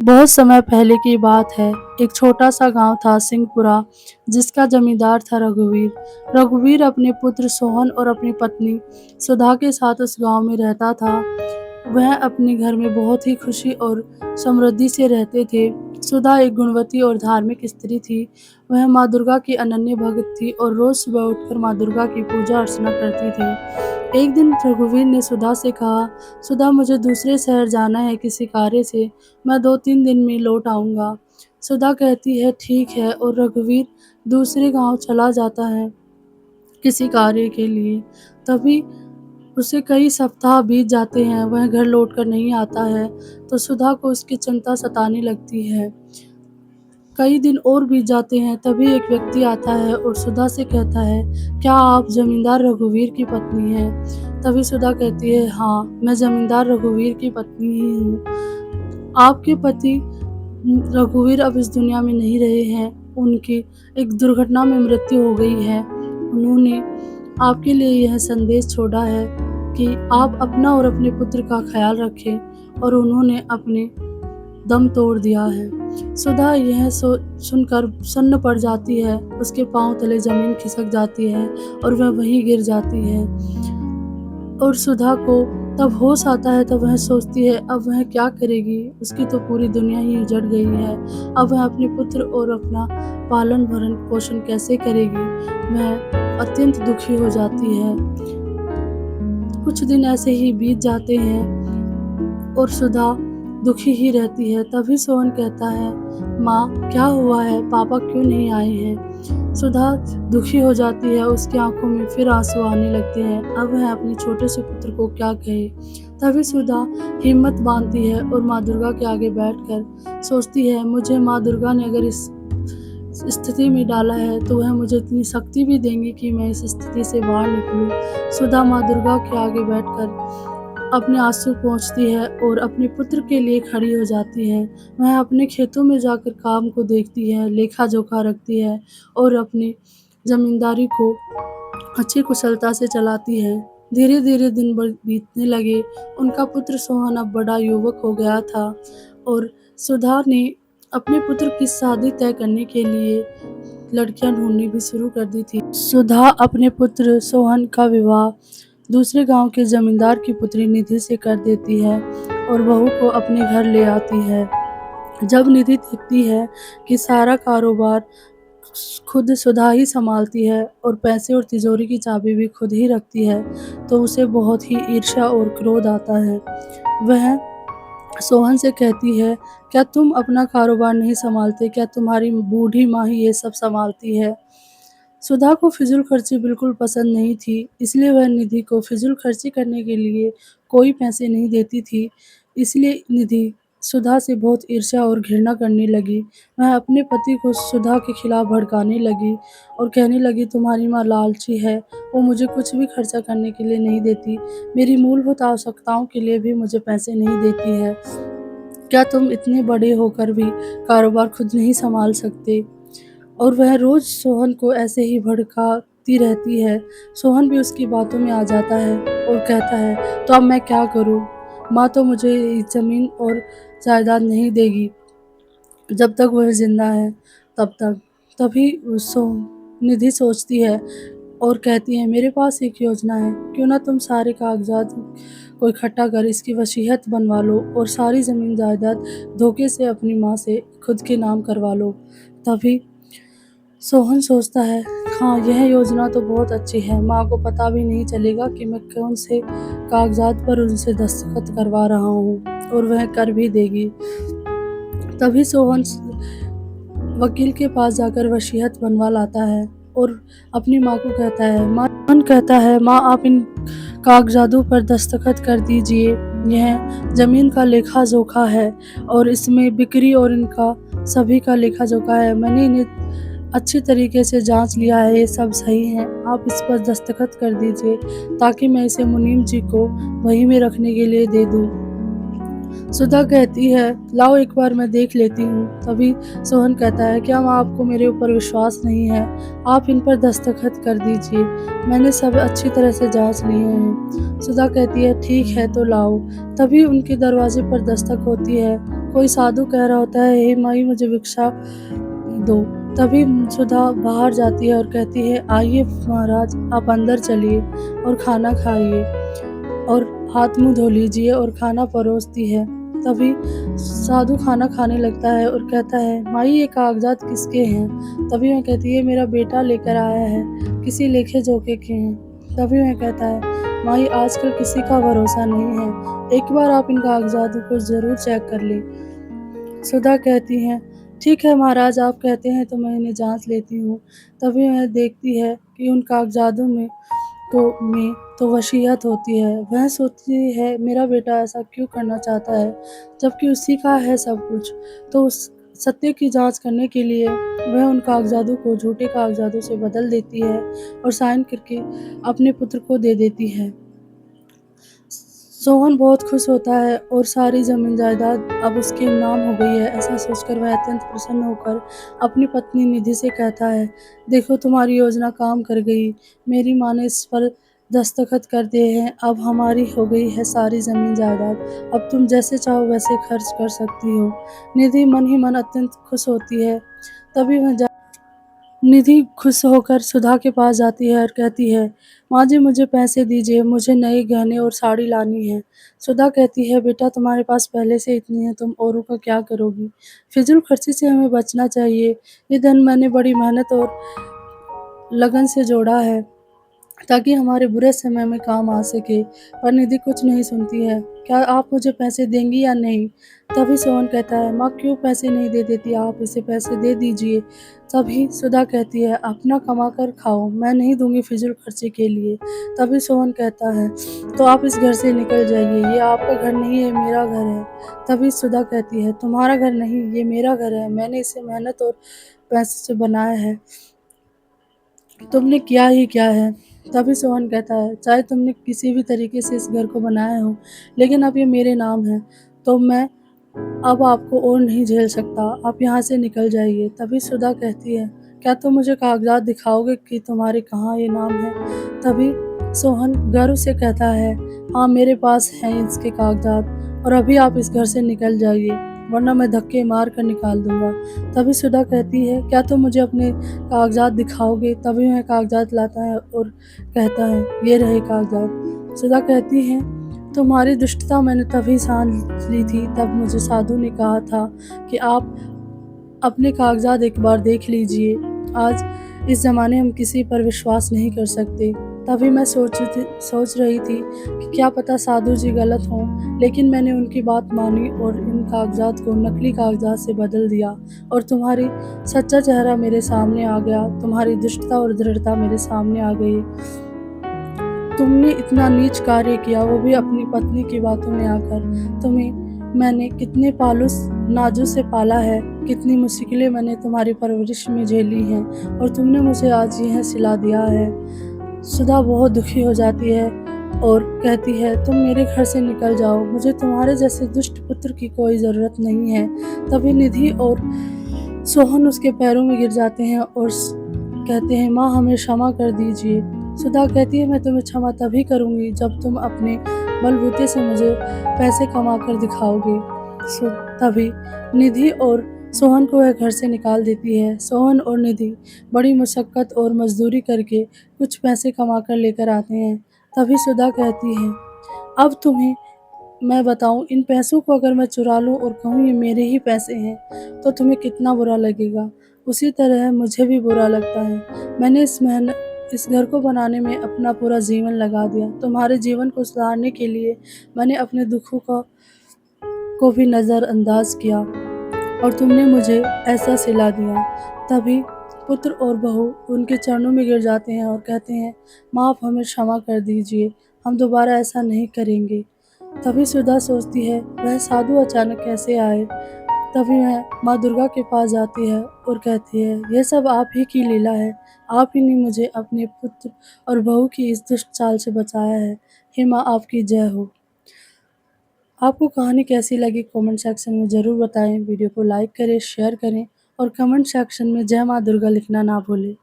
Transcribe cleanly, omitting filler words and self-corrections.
बहुत समय पहले की बात है। एक छोटा सा गांव था सिंहपुरा, जिसका जमींदार था रघुवीर। रघुवीर अपने पुत्र सोहन और अपनी पत्नी सुधा के साथ उस गांव में रहता था। वह अपने घर में बहुत ही खुशी और समृद्धि से रहते थे। सुधा एक गुणवती और धार्मिक स्त्री थी। वह माँ दुर्गा की अनन्य भक्त थी और रोज सुबह उठकर माँ दुर्गा की पूजा अर्चना करती थी। एक दिन रघुवीर ने सुधा से कहा, सुधा, मुझे दूसरे शहर जाना है किसी कार्य से। मैं 2-3 दिन में लौट आऊंगा। सुधा कहती है, ठीक है, और रघुवीर दूसरे गांव चला जाता है किसी कार्य के लिए। तभी उसे कई सप्ताह बीत जाते हैं, वह घर लौटकर नहीं आता है, तो सुधा को उसकी चिंता सताने लगती है। कई दिन और बीत जाते हैं, तभी एक व्यक्ति आता है और सुधा से कहता है, क्या आप जमींदार रघुवीर की पत्नी हैं? तभी सुधा कहती है, हाँ, मैं जमींदार रघुवीर की पत्नी ही हूँ। आपके पति रघुवीर अब इस दुनिया में नहीं रहे हैं। उनकी एक दुर्घटना में मृत्यु हो गई है। उन्होंने आपके लिए यह संदेश छोड़ा है कि आप अपना और अपने पुत्र का ख्याल रखें, और उन्होंने अपने दम तोड़ दिया है। सुधा यह सुनकर सुन्न पड़ जाती है। उसके पांव तले जमीन खिसक जाती है और वह वहीं गिर जाती है। और सुधा को तब होश आता है, तब वह सोचती है अब वह क्या करेगी। उसकी तो पूरी दुनिया ही उजड़ गई है। अब वह अपने पुत्र और अपना पालन भरण पोषण कैसे करेगी। वह अत्यंत दुखी हो जाती है। कुछ दिन ऐसे ही बीत जाते हैं और सुधा दुखी ही रहती है। तभी सोहन कहता है, माँ, क्या हुआ है, पापा क्यों नहीं आए हैं? सुधा दुखी हो जाती है। उसकी आंखों में फिर आंसू आने लगते हैं। अब वह अपने छोटे से पुत्र को क्या कहे। तभी सुधा हिम्मत बांधती है और माँ दुर्गा के आगे बैठकर सोचती है, मुझे माँ दुर्गा ने अगर इस स्थिति में डाला है तो वह मुझे इतनी शक्ति भी देंगी कि मैं इस स्थिति से बाहर निकलूं। सुधा माँ दुर्गा के आगे बैठकर अपने आंसू पोंछती है और अपने पुत्र के लिए खड़ी हो जाती है। वह अपने खेतों में जाकर काम को देखती है, लेखा जोखा रखती है और अपनी जमींदारी को अच्छी कुशलता से चलाती है। धीरे धीरे दिन बीतने लगे। उनका पुत्र सोहन अब बड़ा युवक हो गया था और सुधा ने अपने पुत्र की शादी तय करने के लिए लड़कियां ढूंढनी भी शुरू कर दी थी। सुधा अपने पुत्र सोहन का विवाह दूसरे गांव के जमींदार की पुत्री निधि से कर देती है और बहू को अपने घर ले आती है। जब निधि देखती है कि सारा कारोबार खुद सुधा ही संभालती है और पैसे और तिजोरी की चाबी भी खुद ही रखती है, तो उसे बहुत ही ईर्ष्या और क्रोध आता है। वह सोहन से कहती है, क्या तुम अपना कारोबार नहीं संभालते? क्या तुम्हारी बूढ़ी माँ ही ये सब संभालती है? सुधा को फिजूल खर्ची बिल्कुल पसंद नहीं थी, इसलिए वह निधि को फिजूल खर्ची करने के लिए कोई पैसे नहीं देती थी। इसलिए निधि सुधा से बहुत ईर्ष्या और घृणा करने लगी। वह अपने पति को सुधा के खिलाफ भड़काने लगी और कहने लगी, तुम्हारी माँ लालची है, वो मुझे कुछ भी खर्चा करने के लिए नहीं देती। मेरी मूलभूत आवश्यकताओं के लिए भी मुझे पैसे नहीं देती है। क्या तुम इतने बड़े होकर भी कारोबार खुद नहीं संभाल सकते? और वह रोज सोहन को ऐसे ही भड़काती रहती है। सोहन भी उसकी बातों में आ जाता है और कहता है, तो अब मैं क्या करूं? माँ तो मुझे जमीन और जायदाद नहीं देगी जब तक वह जिंदा है, तब तक। तभी निधि सोचती है और कहती है, मेरे पास एक योजना है। क्यों ना तुम सारे कागजात को इकट्ठा कर इसकी वसीयत बनवा लो और सारी ज़मीन जायदाद धोखे से अपनी माँ से खुद के नाम करवा लो। तभी सोहन सोचता है, हाँ, यह योजना तो बहुत अच्छी है। माँ को पता भी नहीं चलेगा कि मैं कौन से कागजात पर उनसे दस्तखत करवा रहा हूँ, और वह कर भी देगी। तभी सोहन वकील के पास जाकर वसीयत बनवा लाता है और अपनी माँ को कहता है, माँ, आप इन कागजातों पर दस्तखत कर दीजिए। यह ज़मीन का लेखा जोखा है और इसमें बिक्री और इनका सभी का लेखा जोखा है। मैंने इन्हें अच्छी तरीके से जांच लिया है, ये सब सही है। आप इस पर दस्तखत कर दीजिए ताकि मैं इसे मुनीम जी को वहीं में रखने के लिए दे दूँ। सुधा कहती है, लाओ एक बार मैं देख लेती हूँ। तभी सोहन कहता है, क्या माँ आपको मेरे ऊपर विश्वास नहीं है? आप इन पर दस्तखत कर दीजिए, मैंने सब अच्छी तरह से जांच लिए हैं। सुधा कहती है, ठीक है तो लाओ। तभी उनके दरवाजे पर दस्तक होती है। कोई साधु कह रहा होता है, हे माई मुझे भिक्षा दो। तभी सुधा बाहर जाती है और कहती है, आइए महाराज आप अंदर चलिए और खाना खाइए और हाथ मुंह धो लीजिए, और खाना परोसती है। तभी साधु खाना खाने लगता है और कहता है, माई ये कागजात किसके हैं? तभी वह कहती है, मेरा बेटा लेकर आया है, किसी लेखे जोखे के हैं। तभी वह कहता है, माई आजकल किसी का भरोसा नहीं है, एक बार आप इन कागजातों को जरूर चेक कर लें। सुधा कहती है, ठीक है महाराज आप कहते हैं तो मैं इन्हें जांच लेती हूँ। तभी वह देखती है कि उन कागजातों में तो वसीयत होती है। वह सोचती है, मेरा बेटा ऐसा क्यों करना चाहता है जबकि उसी का है सब कुछ। तो उस सत्य की जांच करने के लिए वह उन कागजातों को झूठे कागजातों से बदल देती है और साइन करके अपने पुत्र को दे देती है। सोहन बहुत खुश होता है और सारी जमीन जायदाद अब उसके नाम हो गई है। ऐसा सोचकर वह अत्यंत प्रसन्न होकर अपनी पत्नी निधि से कहता है, देखो तुम्हारी योजना काम कर गई, मेरी माँ ने इस पर दस्तखत कर दिए हैं, अब हमारी हो गई है सारी जमीन जायदाद, अब तुम जैसे चाहो वैसे खर्च कर सकती हो। निधि मन ही मन अत्यंत खुश होती है। तभी वह निधि खुश होकर सुधा के पास जाती है और कहती है, माँ जी मुझे पैसे दीजिए, मुझे नए गहने और साड़ी लानी है। सुधा कहती है, बेटा तुम्हारे पास पहले से इतनी है, तुम औरों का क्या करोगी? फिजूल खर्ची से हमें बचना चाहिए। ये धन मैंने बड़ी मेहनत और लगन से जोड़ा है ताकि हमारे बुरे समय में काम आ सके। पर निधि कुछ नहीं सुनती है। क्या आप मुझे पैसे देंगी या नहीं? तभी सोहन कहता है, माँ क्यों पैसे नहीं दे देती, आप इसे पैसे दे दीजिए। तभी सुधा कहती है, अपना कमा कर खाओ, मैं नहीं दूंगी फिजूल खर्चे के लिए। तभी सोहन कहता है, तो आप इस घर से निकल जाइए, ये आपका घर नहीं है, मेरा घर है। तभी सुधा कहती है, तुम्हारा घर नहीं, ये मेरा घर है, मैंने इसे मेहनत और पैसे से बनाया है, तुमने किया ही क्या है? तभी सोहन कहता है, चाहे तुमने किसी भी तरीके से इस घर को बनाया हो, लेकिन अब ये मेरे नाम है, तो मैं अब आपको और नहीं झेल सकता, आप यहाँ से निकल जाइए। तभी सुधा कहती है, क्या तुम मुझे कागजात दिखाओगे कि तुम्हारे कहाँ ये नाम है? तभी सोहन गर्व से कहता है, हाँ मेरे पास हैं इसके कागजात, और अभी आप इस घर से निकल जाइए, वरना मैं धक्के मार कर निकाल दूंगा। तभी सुधा कहती है, क्या तुम मुझे अपने कागजात दिखाओगे? तभी वह कागजात लाता है और कहता है, ये रहे कागजात। सुधा कहती है, तुम्हारी दुष्टता मैंने तभी सान ली थी, तब मुझे साधु ने कहा था कि आप अपने कागजात एक बार देख लीजिए। आज इस ज़माने हम किसी पर विश्वास नहीं कर सकते। तभी मैं सोच रही थी कि क्या पता साधु जी गलत हों, लेकिन मैंने उनकी बात मानी और इन कागजात को नकली कागजात से बदल दिया और तुम्हारी सच्चा चेहरा मेरे सामने आ गया, तुम्हारी दुष्टता और दृढ़ता मेरे सामने आ गई। तुमने इतना नीच कार्य किया, वो भी अपनी पत्नी की बातों में आकर। तुम्हें मैंने कितने नाजों से पाला है, कितनी मुश्किलें मैंने तुम्हारी परवरिश में झेली हैं, और तुमने मुझे आज यह सिला दिया है। सुधा बहुत दुखी हो जाती है और कहती है, तुम मेरे घर से निकल जाओ, मुझे तुम्हारे जैसे दुष्ट पुत्र की कोई ज़रूरत नहीं है। तभी निधि और सोहन उसके पैरों में गिर जाते हैं और कहते हैं, माँ हमें क्षमा कर दीजिए। सुधा कहती है, मैं तुम्हें क्षमा तभी करूँगी जब तुम अपने बलबूते से मुझे पैसे कमा कर दिखाओगे। तभी निधि और सोहन को वह घर से निकाल देती है। सोहन और निधि बड़ी मशक्क़त और मजदूरी करके कुछ पैसे कमा कर लेकर आते हैं। तभी सुधा कहती है, अब तुम्हें मैं बताऊं, इन पैसों को अगर मैं चुरा लूं और कहूं ये मेरे ही पैसे हैं, तो तुम्हें कितना बुरा लगेगा। उसी तरह मुझे भी बुरा लगता है। मैंने इस घर को बनाने में अपना पूरा जीवन लगा दिया। तुम्हारे जीवन को सुधारने के लिए मैंने अपने दुखों को भी नज़रअंदाज किया और तुमने मुझे ऐसा सिला दिया। तभी पुत्र और बहू उनके चरणों में गिर जाते हैं और कहते हैं, माँ आप हमें क्षमा कर दीजिए, हम दोबारा ऐसा नहीं करेंगे। तभी सुधा सोचती है, वह साधु अचानक कैसे आए। तभी वह माँ दुर्गा के पास जाती है और कहती है, यह सब आप ही की लीला है, आप ही ने मुझे अपने पुत्र और बहू की इस दुष्ट चाल से बचाया है। हे माँ आपकी जय हो। आपको कहानी कैसी लगी कमेंट सेक्शन में ज़रूर बताएं। वीडियो को लाइक करें, शेयर करें और कमेंट सेक्शन में जय माँ दुर्गा लिखना ना भूलें।